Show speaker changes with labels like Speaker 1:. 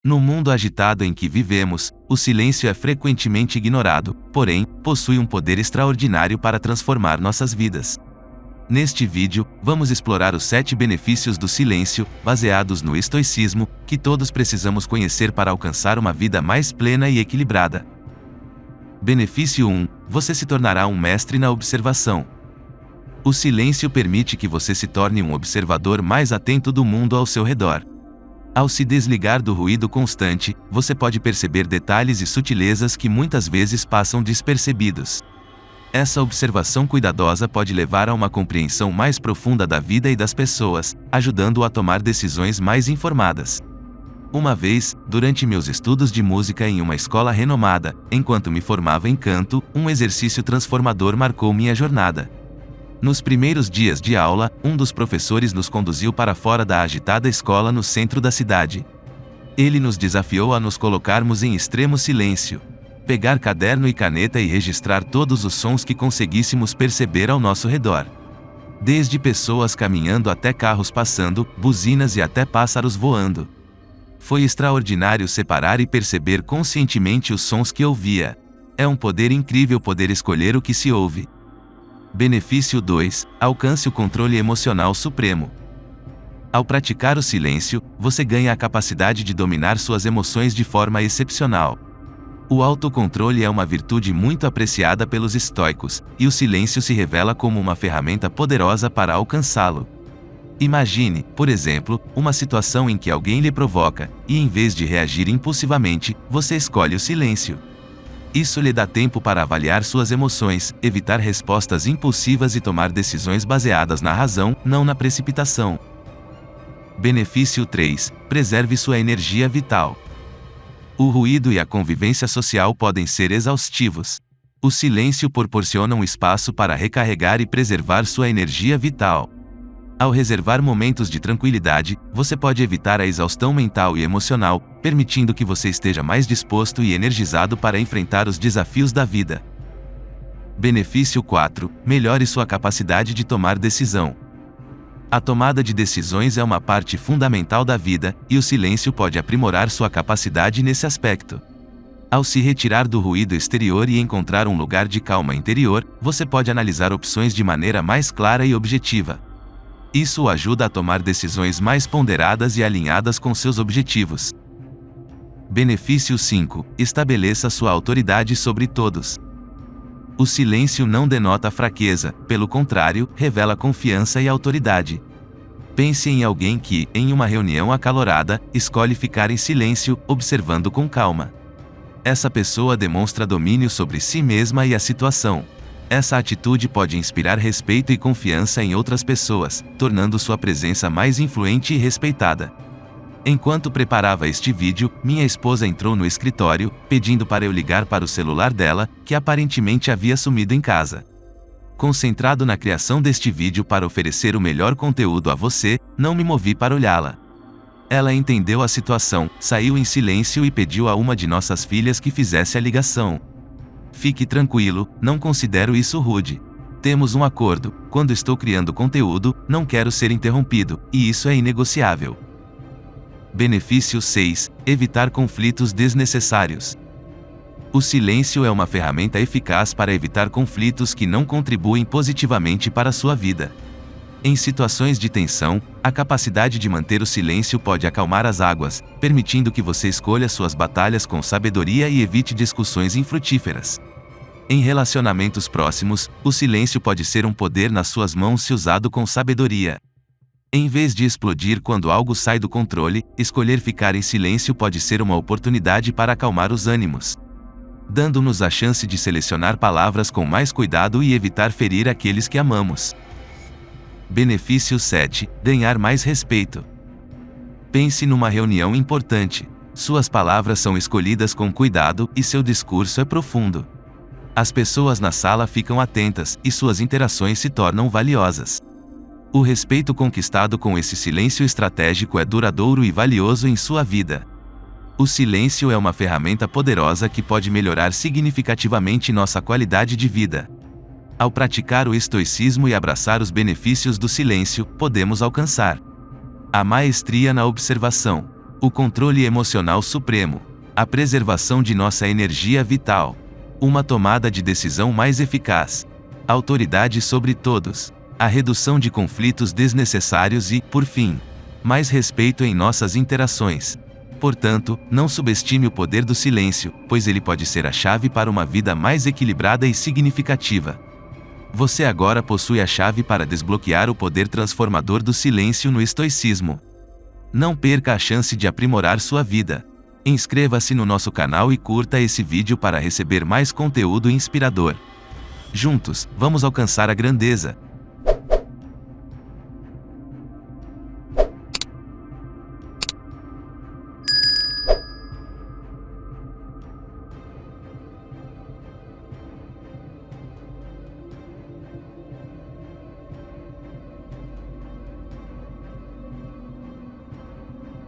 Speaker 1: No mundo agitado em que vivemos, o silêncio é frequentemente ignorado, porém, possui um poder extraordinário para transformar nossas vidas. Neste vídeo, vamos explorar os 7 benefícios do silêncio, baseados no estoicismo, que todos precisamos conhecer para alcançar uma vida mais plena e equilibrada. Benefício 1. Você se tornará um mestre na observação. O silêncio permite que você se torne um observador mais atento do mundo ao seu redor. Ao se desligar do ruído constante, você pode perceber detalhes e sutilezas que muitas vezes passam despercebidos. Essa observação cuidadosa pode levar a uma compreensão mais profunda da vida e das pessoas, ajudando-o a tomar decisões mais informadas. Uma vez, durante meus estudos de música em uma escola renomada, enquanto me formava em canto, um exercício transformador marcou minha jornada. Nos primeiros dias de aula, um dos professores nos conduziu para fora da agitada escola no centro da cidade. Ele nos desafiou a nos colocarmos em extremo silêncio, pegar caderno e caneta e registrar todos os sons que conseguíssemos perceber ao nosso redor. Desde pessoas caminhando até carros passando, buzinas e até pássaros voando. Foi extraordinário separar e perceber conscientemente os sons que ouvia. É um poder incrível poder escolher o que se ouve. Benefício 2. Alcance o controle emocional supremo. Ao praticar o silêncio, você ganha a capacidade de dominar suas emoções de forma excepcional. O autocontrole é uma virtude muito apreciada pelos estoicos, e o silêncio se revela como uma ferramenta poderosa para alcançá-lo. Imagine, por exemplo, uma situação em que alguém lhe provoca, e em vez de reagir impulsivamente, você escolhe o silêncio. Isso lhe dá tempo para avaliar suas emoções, evitar respostas impulsivas e tomar decisões baseadas na razão, não na precipitação. Benefício 3. Preserve sua energia vital. O ruído e a convivência social podem ser exaustivos. O silêncio proporciona um espaço para recarregar e preservar sua energia vital. Ao reservar momentos de tranquilidade, você pode evitar a exaustão mental e emocional, permitindo que você esteja mais disposto e energizado para enfrentar os desafios da vida. Benefício 4. Melhore sua capacidade de tomar decisão. A tomada de decisões é uma parte fundamental da vida, e o silêncio pode aprimorar sua capacidade nesse aspecto. Ao se retirar do ruído exterior e encontrar um lugar de calma interior, você pode analisar opções de maneira mais clara e objetiva. Isso o ajuda a tomar decisões mais ponderadas e alinhadas com seus objetivos. Benefício 5. Estabeleça sua autoridade sobre todos. O silêncio não denota fraqueza, pelo contrário, revela confiança e autoridade. Pense em alguém que, em uma reunião acalorada, escolhe ficar em silêncio, observando com calma. Essa pessoa demonstra domínio sobre si mesma e a situação. Essa atitude pode inspirar respeito e confiança em outras pessoas, tornando sua presença mais influente e respeitada. Enquanto preparava este vídeo, minha esposa entrou no escritório, pedindo para eu ligar para o celular dela, que aparentemente havia sumido em casa. Concentrado na criação deste vídeo para oferecer o melhor conteúdo a você, não me movi para olhá-la. Ela entendeu a situação, saiu em silêncio e pediu a uma de nossas filhas que fizesse a ligação. Fique tranquilo, não considero isso rude. Temos um acordo: quando estou criando conteúdo, não quero ser interrompido, e isso é inegociável. Benefício 6. Evitar conflitos desnecessários. O silêncio é uma ferramenta eficaz para evitar conflitos que não contribuem positivamente para a sua vida. Em situações de tensão, a capacidade de manter o silêncio pode acalmar as águas, permitindo que você escolha suas batalhas com sabedoria e evite discussões infrutíferas. Em relacionamentos próximos, o silêncio pode ser um poder nas suas mãos se usado com sabedoria. Em vez de explodir quando algo sai do controle, escolher ficar em silêncio pode ser uma oportunidade para acalmar os ânimos, dando-nos a chance de selecionar palavras com mais cuidado e evitar ferir aqueles que amamos. Benefício 7. Ganhar mais respeito. Pense numa reunião importante. Suas palavras são escolhidas com cuidado e seu discurso é profundo. As pessoas na sala ficam atentas e suas interações se tornam valiosas. O respeito conquistado com esse silêncio estratégico é duradouro e valioso em sua vida. O silêncio é uma ferramenta poderosa que pode melhorar significativamente nossa qualidade de vida. Ao praticar o estoicismo e abraçar os benefícios do silêncio, podemos alcançar a maestria na observação, O controle emocional supremo. A preservação de nossa energia vital. Uma tomada de decisão mais eficaz. Autoridade sobre todos. A redução de conflitos desnecessários e, por fim, mais respeito em nossas interações. Portanto, não subestime o poder do silêncio, pois ele pode ser a chave para uma vida mais equilibrada e significativa. Você agora possui a chave para desbloquear o poder transformador do silêncio no estoicismo. Não perca a chance de aprimorar sua vida. Inscreva-se no nosso canal e curta esse vídeo para receber mais conteúdo inspirador. Juntos, vamos alcançar a grandeza.